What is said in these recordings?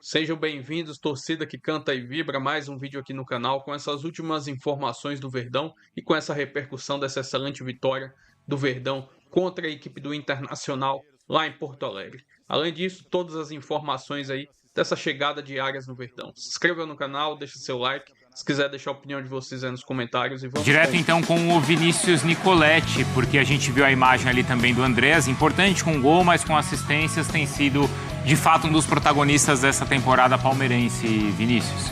Sejam bem-vindos, torcida que canta e vibra, mais um vídeo aqui no canal com essas últimas informações do Verdão e com essa repercussão dessa excelente vitória do Verdão contra a equipe do Internacional lá em Porto Alegre. Além disso, todas as informações aí dessa chegada de Arias no Verdão. Se inscreva no canal, deixe seu like, se quiser deixar a opinião de vocês aí nos comentários e vamos... Direto então com o Vinícius Nicoletti, porque a gente viu a imagem ali também do Andrés, importante com gol, mas com assistências, tem sido de fato um dos protagonistas dessa temporada palmeirense, Vinícius.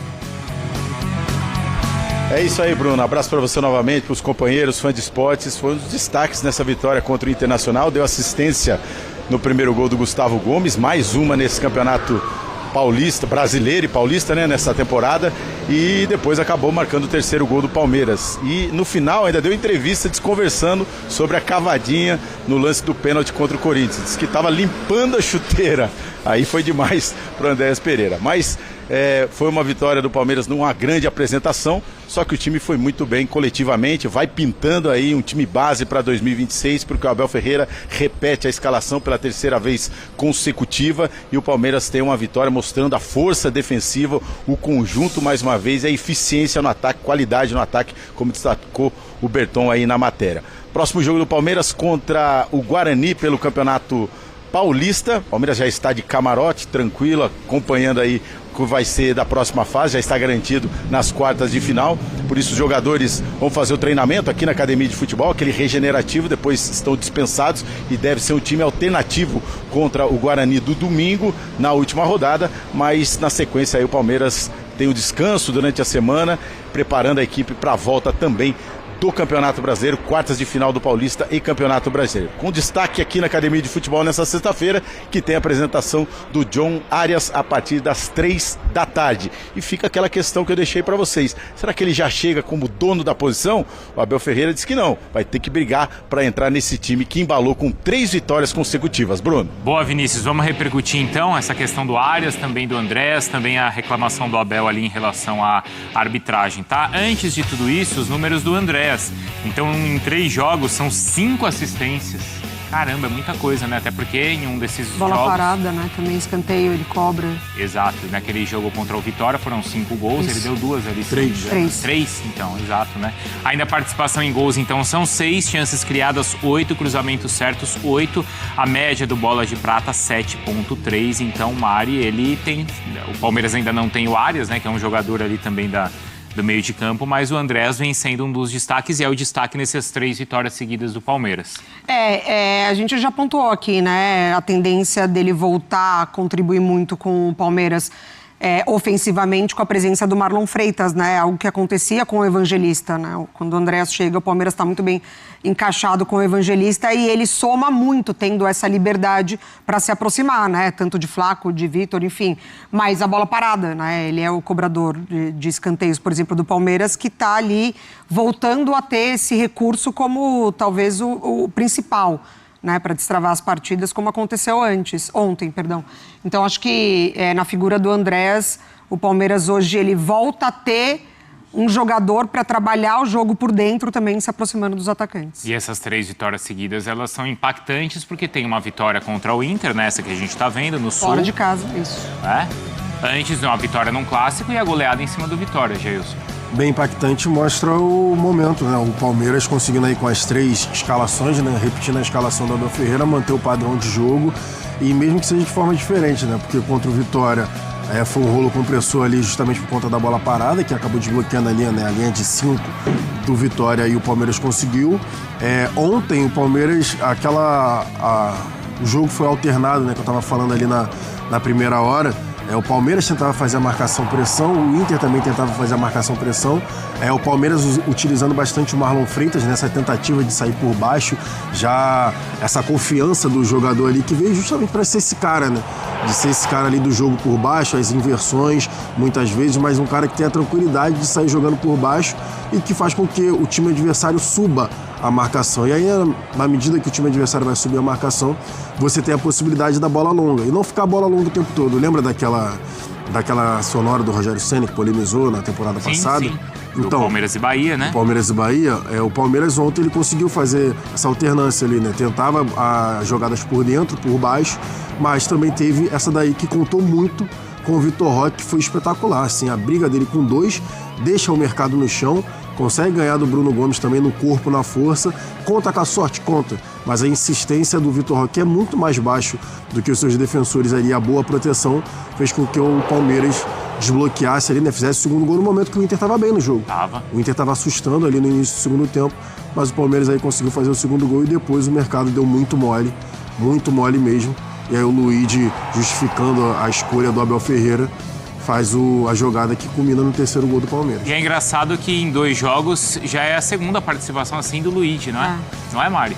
É isso aí, Bruno. Abraço para você novamente, para os companheiros, fãs de esportes. Foi um dos destaques nessa vitória contra o Internacional. Deu assistência no primeiro gol do Gustavo Gomes, mais uma nesse campeonato paulista, brasileiro e paulista, né, nessa temporada, e depois acabou marcando o terceiro gol do Palmeiras. E no final ainda deu entrevista desconversando sobre a cavadinha no lance do pênalti contra o Corinthians. Disse que estava limpando a chuteira. Aí foi demais para o Andrés Pereira. Mas foi uma vitória do Palmeiras numa grande apresentação, só que o time foi muito bem coletivamente, vai pintando aí um time base para 2026, porque o Abel Ferreira repete a escalação pela terceira vez consecutiva e o Palmeiras tem uma vitória mostrando a força defensiva, o conjunto mais uma vez, a eficiência no ataque, qualidade no ataque, como destacou o Berton aí na matéria. Próximo jogo do Palmeiras contra o Guarani pelo Campeonato Paulista. O Palmeiras já está de camarote, tranquilo, acompanhando aí o que vai ser da próxima fase, já está garantido nas quartas de final. Por isso os jogadores vão fazer o treinamento aqui na academia de futebol, aquele regenerativo, depois estão dispensados e deve ser um time alternativo contra o Guarani do domingo, na última rodada, mas na sequência aí o Palmeiras tem o descanso durante a semana, preparando a equipe para a volta também do Campeonato Brasileiro, quartas de final do Paulista e Campeonato Brasileiro. Com destaque aqui na Academia de Futebol nessa sexta-feira, que tem a apresentação do John Arias a partir das 3 da tarde. E fica aquela questão que eu deixei para vocês. Será que ele já chega como dono da posição? O Abel Ferreira disse que não. Vai ter que brigar para entrar nesse time que embalou com 3 vitórias consecutivas. Bruno. Boa, Vinícius. Vamos repercutir então essa questão do Arias, também do Andrés, também a reclamação do Abel ali em relação à arbitragem, tá? Antes de tudo isso, os números do Andrés. Então, em 3 jogos, são 5 assistências. Caramba, é muita coisa, né? Até porque em um desses bola jogos... parada, né? Também escanteio, ele cobra. Exato. Naquele jogo contra o Vitória foram 5 gols, Isso. Ele deu 2 ali. 3, então, exato, né? Ainda a participação em gols, então, são 6, chances criadas 8, cruzamentos certos 8, a média do bola de prata 7.3. Então, o Mari, ele tem... O Palmeiras ainda não tem o Arias, né? Que é um jogador ali também do meio de campo, mas o Andrés vem sendo um dos destaques e é o destaque nessas 3 vitórias seguidas do Palmeiras. A gente já pontuou aqui, né? A tendência dele voltar a contribuir muito com o Palmeiras ofensivamente com a presença do Marlon Freitas, né? Algo que acontecia com o Evangelista, né? Quando o Andrés chega, o Palmeiras está muito bem encaixado com o Evangelista e ele soma muito, tendo essa liberdade para se aproximar, né? Tanto de Flaco, de Vitor, enfim. Mas a bola parada, né? Ele é o cobrador de escanteios, por exemplo, do Palmeiras, que está ali voltando a ter esse recurso como talvez o principal, né, para destravar as partidas, como aconteceu ontem. Então, acho que na figura do Andrés, o Palmeiras hoje ele volta a ter um jogador para trabalhar o jogo por dentro também, se aproximando dos atacantes. E essas 3 vitórias seguidas, elas são impactantes porque tem uma vitória contra o Inter, né, essa que a gente está vendo no Sul. Fora de casa, isso. Antes de uma vitória num clássico e a goleada em cima do Vitória, Geilson. Bem impactante, mostra o momento, né? O Palmeiras conseguindo aí com as 3 escalações, né? Repetindo a escalação do Abel Ferreira, manter o padrão de jogo e mesmo que seja de forma diferente, né? Porque contra o Vitória foi um rolo compressor ali justamente por conta da bola parada, que acabou desbloqueando ali, né? A linha de 5 do Vitória e o Palmeiras conseguiu. Ontem o Palmeiras, o jogo foi alternado, né? Que eu tava falando ali na primeira hora. O Palmeiras tentava fazer a marcação-pressão, o Inter também tentava fazer a marcação-pressão. O Palmeiras utilizando bastante o Marlon Freitas nessa tentativa de sair por baixo. Já essa confiança do jogador ali que veio justamente para ser esse cara, né? De ser esse cara ali do jogo por baixo, as inversões muitas vezes, mas um cara que tem a tranquilidade de sair jogando por baixo e que faz com que o time adversário suba a marcação. E aí, na medida que o time adversário vai subir a marcação, você tem a possibilidade da bola longa. E não ficar a bola longa o tempo todo. Lembra daquela sonora do Rogério Ceni que polemizou na temporada passada? Sim. Então, Palmeiras e Bahia, né? Palmeiras e Bahia, o Palmeiras ontem ele conseguiu fazer essa alternância ali, né? Tentava as jogadas por dentro, por baixo, mas também teve essa daí que contou muito com o Vitor Roque foi espetacular. Assim, a briga dele com 2 deixa o mercado no chão, consegue ganhar do Bruno Gomes também no corpo, na força. Conta com a sorte? Conta. Mas a insistência do Vitor Roque é muito mais baixo do que os seus defensores ali. A boa proteção fez com que o Palmeiras desbloqueasse ali, né? Fizesse o segundo gol no momento que o Inter estava bem no jogo. O Inter estava assustando ali no início do segundo tempo, mas o Palmeiras aí conseguiu fazer o segundo gol e depois o mercado deu muito mole mesmo. E aí o Luigi, justificando a escolha do Abel Ferreira, faz a jogada que culmina no terceiro gol do Palmeiras. E é engraçado que em 2 jogos já é a segunda participação assim do Luigi, não é? Não é, Mari?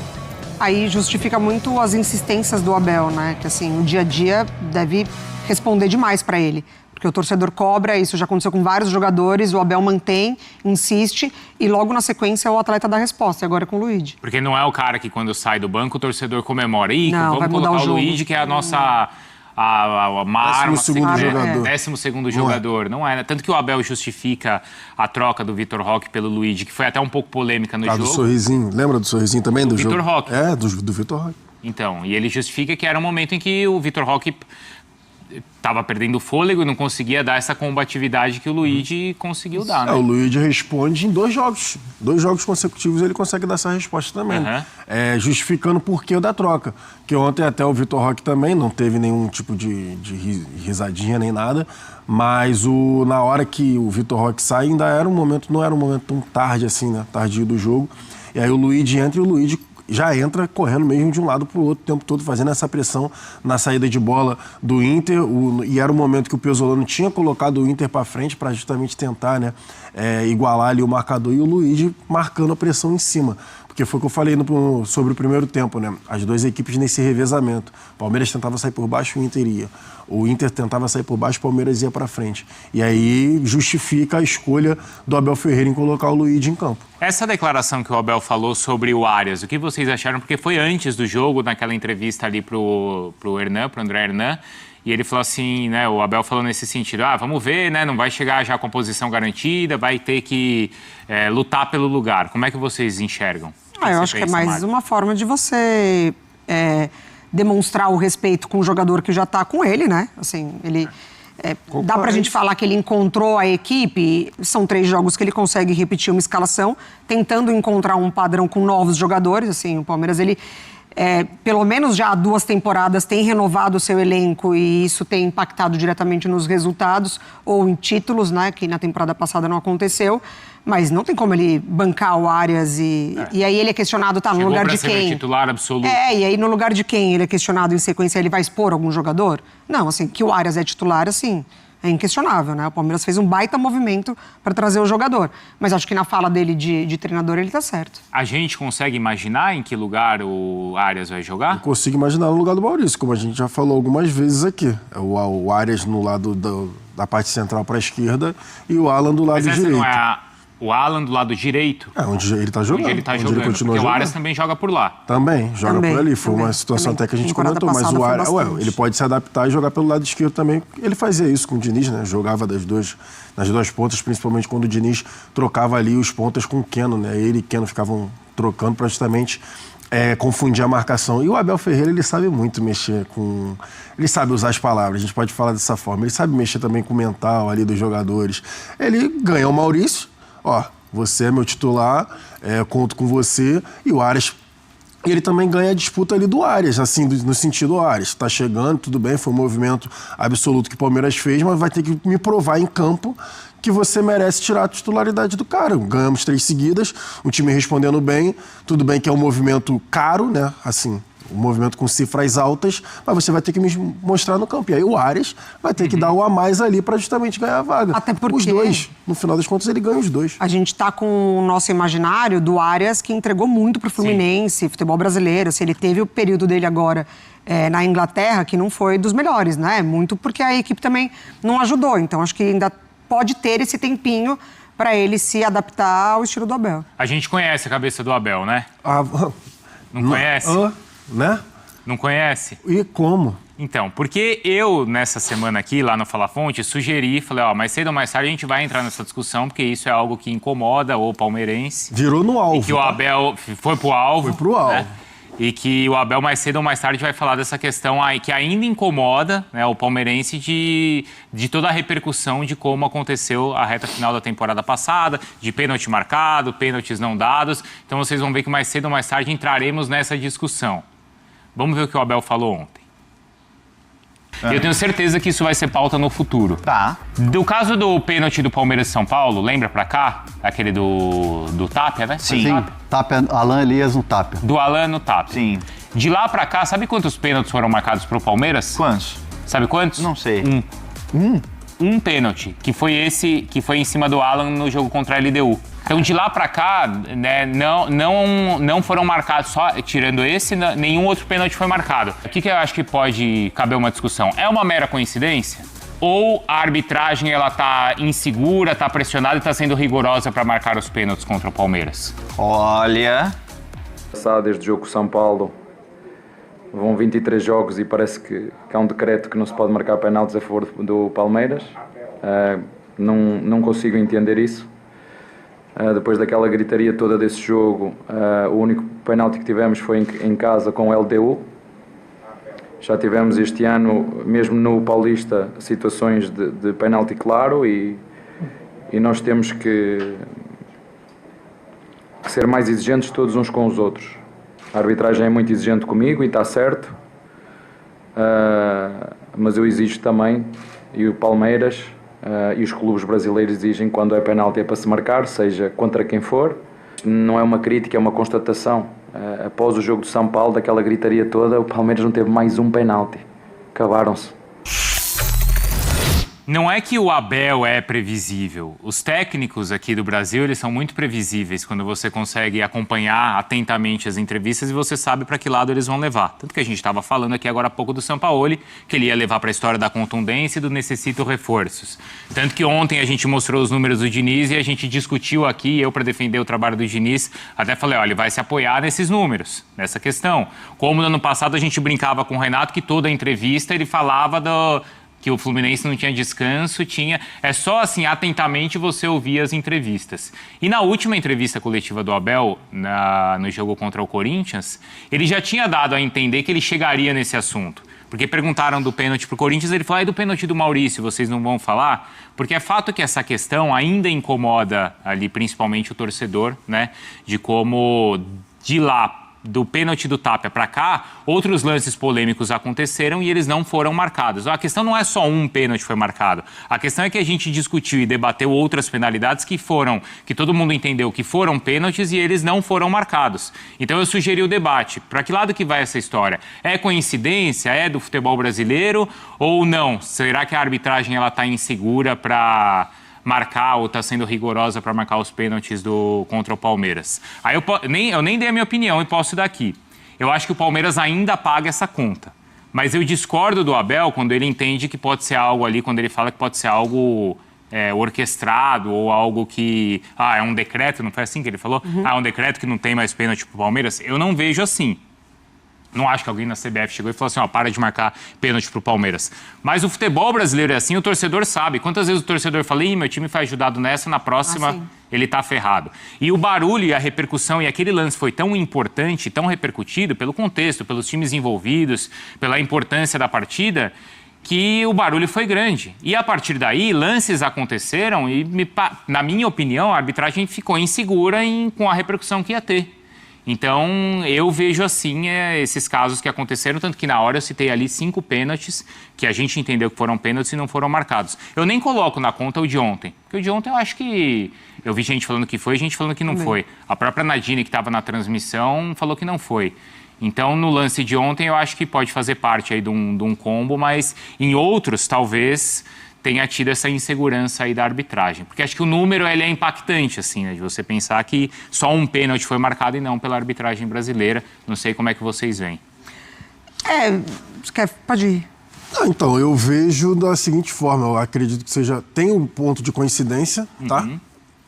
Aí justifica muito as insistências do Abel, né? Que assim, o dia a dia deve responder demais para ele. Porque o torcedor cobra, isso já aconteceu com vários jogadores, o Abel mantém, insiste e logo na sequência o atleta dá resposta, e agora é com o Luigi. Porque não é o cara que quando sai do banco o torcedor comemora. Ih, não, vamos colocar o Luigi, que é a nossa... uma arma, 12º jogador. Não é, tanto que o Abel justifica a troca do Vitor Roque pelo Luigi, que foi até um pouco polêmica no jogo. Do sorrisinho, lembra do sorrisinho também do jogo? Vitor Roque. É, do Vitor Roque. Então, e ele justifica que era um momento em que o Vitor Roque estava perdendo fôlego e não conseguia dar essa combatividade que o Luigi conseguiu dar, né? O Luigi responde em 2 jogos. 2 jogos consecutivos ele consegue dar essa resposta também. Justificando o porquê da troca. Que ontem até o Vitor Roque também não teve nenhum tipo de risadinha nem nada. Mas na hora que o Vitor Roque sai, ainda era um momento, não era um momento tão tarde assim, né? Tardio do jogo. E aí o Luigi entra e o Luigi já entra correndo mesmo de um lado para o outro o tempo todo, fazendo essa pressão na saída de bola do Inter. E era o momento que o Pesolano tinha colocado o Inter para frente para justamente tentar, né, igualar ali o marcador, e o Luigi marcando a pressão em cima. Porque foi o que eu falei sobre o primeiro tempo, né? As 2 equipes nesse revezamento. O Palmeiras tentava sair por baixo, o Inter ia. O Inter tentava sair por baixo, o Palmeiras ia para frente. E aí justifica a escolha do Abel Ferreira em colocar o Luigi em campo. Essa declaração que o Abel falou sobre o Arias, o que vocês acharam? Porque foi antes do jogo, naquela entrevista ali pro André Hernan, e ele falou assim, né, o Abel falou nesse sentido, vamos ver, né, não vai chegar já com a posição garantida, vai ter que lutar pelo lugar. Como é que vocês enxergam? Eu acho que é mais uma forma de você demonstrar o respeito com o jogador que já está com ele, né? Assim, ele... dá pra gente falar que ele encontrou a equipe, são 3 jogos que ele consegue repetir uma escalação, tentando encontrar um padrão com novos jogadores, assim, o Palmeiras, ele... pelo menos já há 2 temporadas tem renovado o seu elenco e isso tem impactado diretamente nos resultados ou em títulos, né, que na temporada passada não aconteceu, mas não tem como ele bancar o Arias e aí ele é questionado, no lugar de quem? Titular absoluto. E aí no lugar de quem ele é questionado em sequência, ele vai expor algum jogador? Não, assim, que o Arias é titular, assim... É inquestionável, né? O Palmeiras fez um baita movimento para trazer o jogador. Mas acho que na fala dele de treinador, ele tá certo. A gente consegue imaginar em que lugar o Arias vai jogar? Eu consigo imaginar no lugar do Maurício, como a gente já falou algumas vezes aqui. O Arias no lado da parte central para a esquerda e o Alan do lado direito. Não é o Alan do lado direito? Onde ele tá jogando. Onde ele tá jogando, porque o Arias também joga por lá. Também, joga por ali. Foi uma situação até que a gente comentou, mas o Arias, ele pode se adaptar e jogar pelo lado esquerdo também. Ele fazia isso com o Diniz, né? Jogava nas 2 pontas, principalmente quando o Diniz trocava ali os pontas com o Keno, né? Ele e o Keno ficavam trocando para justamente confundir a marcação. E o Abel Ferreira, ele sabe muito mexer com... Ele sabe usar as palavras, a gente pode falar dessa forma. Ele sabe mexer também com o mental ali dos jogadores. Ele ganhou o Maurício. Você é meu titular, conto com você. E o Arias, ele também ganha a disputa ali do Arias, assim, no sentido, o Arias tá chegando, tudo bem, foi um movimento absoluto que o Palmeiras fez, mas vai ter que me provar em campo que você merece tirar a titularidade do cara. Ganhamos 3 seguidas, o time respondendo bem, tudo bem que é um movimento caro, né, assim... Um movimento com cifras altas, mas você vai ter que me mostrar no campo. E aí o Arias vai ter que dar o a mais ali para justamente ganhar a vaga. Até porque... Os 2, no final das contas, ele ganha os 2. A gente tá com o nosso imaginário do Arias, que entregou muito pro Fluminense, futebol brasileiro. Ele teve o período dele agora na Inglaterra, que não foi dos melhores, né? Muito porque a equipe também não ajudou. Então, acho que ainda pode ter esse tempinho para ele se adaptar ao estilo do Abel. A gente conhece a cabeça do Abel, né? Não conhece? Né? Não conhece? E como? Então, porque eu, nessa semana aqui, lá no Fala Fonte, sugeri, falei, mais cedo ou mais tarde a gente vai entrar nessa discussão, porque isso é algo que incomoda o palmeirense. Virou no alvo. E que o Abel foi pro alvo. Foi pro alvo. Né? E que o Abel mais cedo ou mais tarde vai falar dessa questão aí que ainda incomoda, né, o palmeirense de toda a repercussão de como aconteceu a reta final da temporada passada, de pênalti marcado, pênaltis não dados. Então vocês vão ver que mais cedo ou mais tarde entraremos nessa discussão. Vamos ver o que o Abel falou ontem. Eu tenho certeza que isso vai ser pauta no futuro. Tá. Do caso do pênalti do Palmeiras e São Paulo, lembra pra cá? Aquele do Tapia, né? Sim. Tapia, Alan Elias no Tapia. Do Alan no Tapia. Sim. De lá pra cá, sabe quantos pênaltis foram marcados pro Palmeiras? Quantos? Sabe quantos? Não sei. Um pênalti, que foi em cima do Alan no jogo contra a LDU. Então, de lá pra cá, né, não foram marcados, só tirando esse, nenhum outro pênalti foi marcado. O que eu acho que pode caber uma discussão? É uma mera coincidência? Ou a arbitragem ela tá insegura, tá pressionada e tá sendo rigorosa para marcar os pênaltis contra o Palmeiras? Olha... Desde o jogo com São Paulo, vão 23 jogos e parece que há um decreto que não se pode marcar penaltis a favor do Palmeiras. Não consigo entender isso. Depois daquela gritaria toda desse jogo, o único penalti que tivemos foi em casa com o LDU. Já tivemos este ano, mesmo no Paulista, situações de penalti claro e nós temos que ser mais exigentes todos uns com os outros. A arbitragem é muito exigente comigo e está certo, mas eu exijo também, e o Palmeiras e os clubes brasileiros exigem quando é penalti é para se marcar, seja contra quem for. Não é uma crítica, é uma constatação. Após o jogo de São Paulo, daquela gritaria toda, o Palmeiras não teve mais um penalti. Acabaram-se. Não é que o Abel é previsível. Os técnicos aqui do Brasil, eles são muito previsíveis quando você consegue acompanhar atentamente as entrevistas e você sabe para que lado eles vão levar. Tanto que a gente estava falando aqui agora há pouco do Sampaoli, que ele ia levar para a história da contundência e do necessito reforços. Tanto que ontem a gente mostrou os números do Diniz e a gente discutiu aqui, eu para defender o trabalho do Diniz, até falei, olha, ele vai se apoiar nesses números, nessa questão. Como no ano passado a gente brincava com o Renato, que toda entrevista ele falava que o Fluminense não tinha descanso, é só assim, atentamente você ouvir as entrevistas. E na última entrevista coletiva do Abel, no jogo contra o Corinthians, ele já tinha dado a entender que ele chegaria nesse assunto. Porque perguntaram do pênalti pro Corinthians, ele falou, do pênalti do Maurício, vocês não vão falar? Porque é fato que essa questão ainda incomoda ali, principalmente o torcedor, né? De como de lá, do pênalti do Tapia para cá, outros lances polêmicos aconteceram e eles não foram marcados. A questão não é só um pênalti foi marcado. A questão é que a gente discutiu e debateu outras penalidades que todo mundo entendeu que foram pênaltis e eles não foram marcados. Então eu sugeri o debate. Para que lado que vai essa história? É coincidência? É do futebol brasileiro ou não? Será que a arbitragem ela está insegura para marcar ou está sendo rigorosa para marcar os pênaltis contra o Palmeiras? Aí eu nem dei a minha opinião e posso dar aqui. Eu acho que o Palmeiras ainda paga essa conta. Mas eu discordo do Abel quando ele entende que pode ser algo ali, quando ele fala que pode ser algo orquestrado ou algo que... é um decreto, não foi assim que ele falou? É um decreto que não tem mais pênalti para o Palmeiras. Eu não vejo assim. Não acho que alguém na CBF chegou e falou assim, para de marcar pênalti pro Palmeiras. Mas o futebol brasileiro é assim, o torcedor sabe. Quantas vezes o torcedor fala, meu time foi ajudado nessa, na próxima ele tá ferrado. E o barulho e a repercussão, e aquele lance foi tão importante, tão repercutido pelo contexto, pelos times envolvidos, pela importância da partida, que o barulho foi grande. E a partir daí, lances aconteceram e, na minha opinião, a arbitragem ficou insegura com a repercussão que ia ter. Então, eu vejo assim esses casos que aconteceram, tanto que na hora eu citei ali 5 pênaltis, que a gente entendeu que foram pênaltis e não foram marcados. Eu nem coloco na conta o de ontem, porque o de ontem eu acho que... Eu vi gente falando que foi, gente falando que não foi. A própria Nadine, que estava na transmissão, falou que não foi. Então, no lance de ontem, eu acho que pode fazer parte aí de um combo, mas em outros, talvez... tenha tido essa insegurança aí da arbitragem. Porque acho que o número ele é impactante, assim, né? De você pensar que só um pênalti foi marcado e não pela arbitragem brasileira. Não sei como é que vocês veem. Pode ir. Então, eu vejo da seguinte forma. Eu acredito que tem um ponto de coincidência, tá?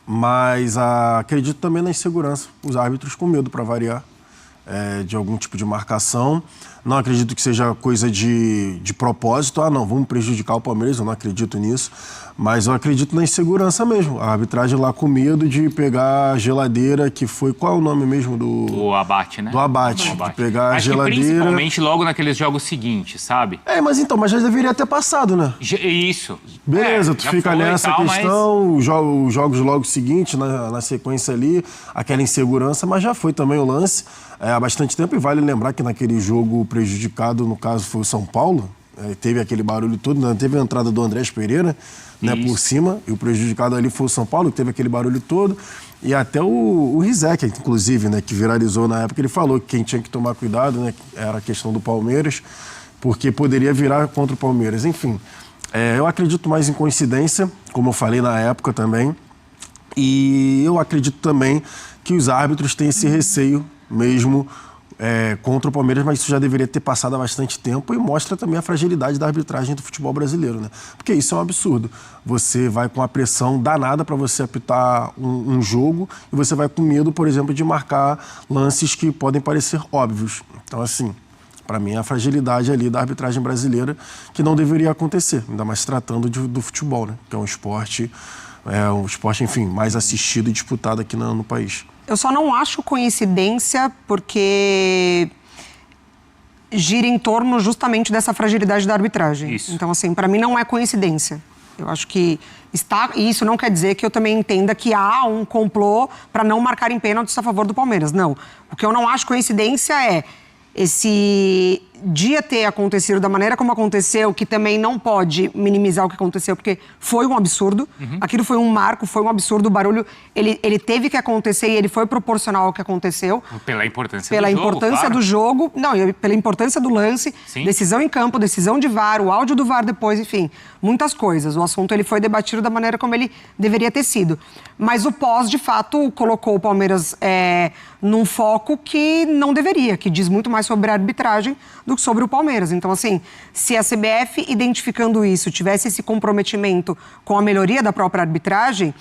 Mas acredito também na insegurança. Os árbitros com medo, para variar, de algum tipo de marcação. Não acredito que seja coisa de propósito. Ah, não, vamos prejudicar o Palmeiras, eu não acredito nisso. Mas eu acredito na insegurança mesmo. A arbitragem lá com medo de pegar a geladeira, que foi... Qual é o nome mesmo do... O abate, né? Do abate. De pegar a geladeira... Principalmente logo naqueles jogos seguintes, sabe? Mas já deveria ter passado, né? Isso. Beleza, tu fica nessa questão, os jogos logo seguintes, na sequência ali, aquela insegurança, mas já foi também o lance há bastante tempo. E vale lembrar que naquele jogo prejudicado, no caso foi o São Paulo, teve aquele barulho todo, né? Teve a entrada do Andrés Pereira, né, por cima, e o prejudicado ali foi o São Paulo, que teve aquele barulho todo. E até o Rizek, inclusive, né, que viralizou na época, ele falou que quem tinha que tomar cuidado, né, era a questão do Palmeiras, porque poderia virar contra o Palmeiras. Enfim, eu acredito mais em coincidência, como eu falei na época também, e eu acredito também que os árbitros têm esse receio mesmo contra o Palmeiras, mas isso já deveria ter passado há bastante tempo e mostra também a fragilidade da arbitragem do futebol brasileiro, né? Porque isso é um absurdo. Você vai com a pressão danada para você apitar um jogo e você vai com medo, por exemplo, de marcar lances que podem parecer óbvios. Então, assim, para mim, é a fragilidade ali da arbitragem brasileira que não deveria acontecer, ainda mais tratando do futebol, né? Que é um esporte, enfim, mais assistido e disputado aqui no país. Eu só não acho coincidência porque gira em torno justamente dessa fragilidade da arbitragem. Isso. Então, assim, para mim não é coincidência. Eu acho que e isso não quer dizer que eu também entenda que há um complô para não marcarem pênaltis a favor do Palmeiras. Não. O que eu não acho coincidência é esse dia ter acontecido da maneira como aconteceu, que também não pode minimizar o que aconteceu, porque foi um absurdo. Aquilo foi um marco, foi um absurdo. O barulho, ele teve que acontecer e ele foi proporcional ao que aconteceu. Pela importância Pela do jogo, importância claro. do jogo. Não, e pela importância do lance. Sim. Decisão em campo, decisão de VAR, o áudio do VAR depois, enfim. Muitas coisas. O assunto ele foi debatido da maneira como ele deveria ter sido. Mas o pós, de fato, colocou o Palmeiras num foco que não deveria, que diz muito mais sobre a arbitragem do que sobre o Palmeiras. Então, assim, se a CBF, identificando isso, tivesse esse comprometimento com a melhoria da própria arbitragem,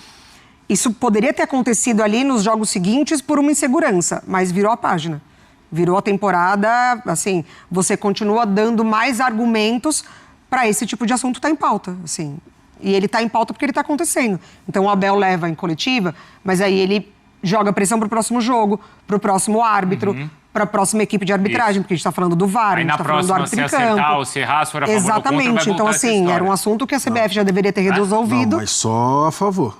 isso poderia ter acontecido ali nos jogos seguintes por uma insegurança, mas virou a página. Virou a temporada, assim, você continua dando mais argumentos para esse tipo de assunto estar em pauta, assim. E ele está em pauta porque ele está acontecendo. Então, o Abel leva em coletiva, mas aí ele joga pressão para o próximo jogo, para o próximo árbitro, para a próxima equipe de arbitragem, porque a gente está falando do VAR, Aí a gente na está falando do próxima, árbitro se em acertar campo. ou se errar, se for a favor ou contra, vai Exatamente. voltar Então, essa assim, história. era um assunto que a CBF já deveria ter resolvido. Não, mas só a favor.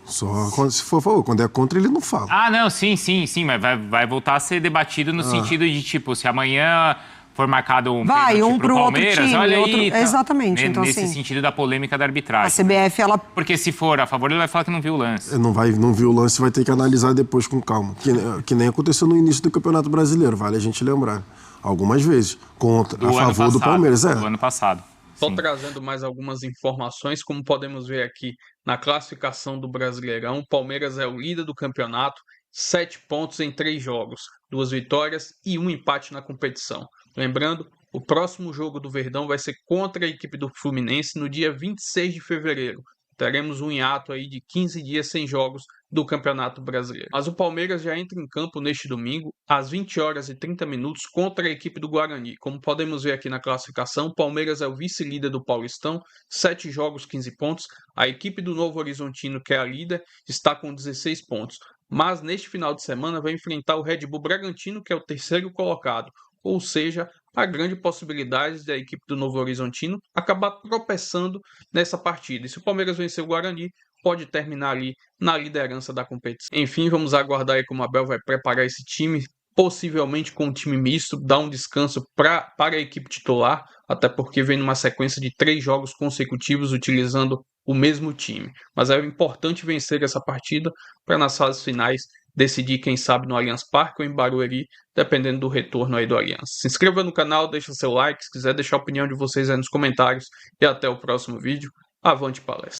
Só se for a favor. Quando é contra, ele não fala. Ah, não, sim, mas vai voltar a ser debatido no sentido de, tipo, se amanhã for marcado um Vai, pênalti um pro pro outro Palmeiras, time, olha outro... aí. Tá. Exatamente. Então, Nesse assim, sentido da polêmica da a arbitragem. CBF, ela... Porque se for a favor, ele vai falar que não viu o lance. Não viu o lance, vai ter que analisar depois com calma. Que nem aconteceu no início do Campeonato Brasileiro, vale a gente lembrar. Algumas vezes, a favor do Palmeiras. Do ano passado. Só trazendo mais algumas informações, como podemos ver aqui na classificação do Brasileirão, o Palmeiras é o líder do campeonato, 7 pontos em 3 jogos, 2 vitórias e 1 empate na competição. Lembrando, o próximo jogo do Verdão vai ser contra a equipe do Fluminense no dia 26 de fevereiro. Teremos um hiato aí de 15 dias sem jogos do Campeonato Brasileiro. Mas o Palmeiras já entra em campo neste domingo, às 20 horas e 30 minutos, contra a equipe do Guarani. Como podemos ver aqui na classificação, o Palmeiras é o vice-líder do Paulistão, 7 jogos, 15 pontos. A equipe do Novo Horizontino, que é a líder, está com 16 pontos. Mas neste final de semana vai enfrentar o Red Bull Bragantino, que é o terceiro colocado. Ou seja, há grande possibilidade da equipe do Novo Horizontino acabar tropeçando nessa partida. E se o Palmeiras vencer o Guarani, pode terminar ali na liderança da competição. Enfim, vamos aguardar aí como a Abel vai preparar esse time, possivelmente com um time misto, dar um descanso para a equipe titular, até porque vem numa sequência de 3 jogos consecutivos utilizando o mesmo time. Mas é importante vencer essa partida para nas fases finais decidir, quem sabe, no Allianz Parque ou em Barueri, dependendo do retorno aí do Allianz. Se inscreva no canal, deixa seu like, se quiser deixar a opinião de vocês aí nos comentários e até o próximo vídeo. Avante palestra!